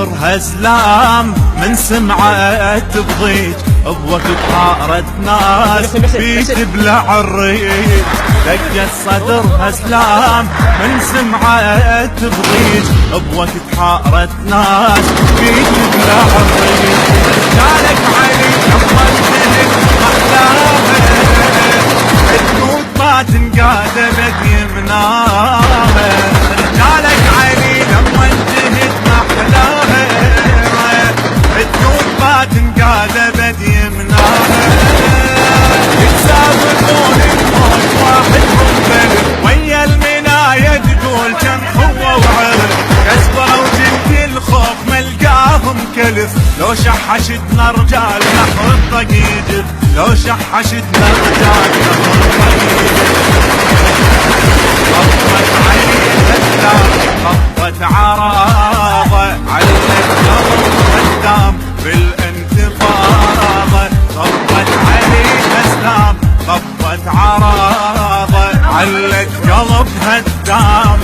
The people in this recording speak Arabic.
صدرها سلام من سمعت بضيج بوقت حارت ناس بيت بلع الريج. دقت صدرها سلام من سمعت بضيج بوقت حارت ناس بيت بلع الريج. رجالك علي لما انتهت احلاها تموت ما تنقادبت يمناها. رجالك علي لما انتهت محلاها تموت ما تنقادبت يمناها. يتسابقون الموت واحد منبلد ويا المناية تقول كم قوة وعرف كسبروا جنت الخوف ملقاهم كلف. لو شحشتنا رجال نحر الطقيجف لو شحشتنا رجال نحر الطقيجف. خطت عين الاسلام خطت عراضة علت قلب هدام بالانتفاضة. خطت عين الاسلام خطت عراضة علت قلب هدام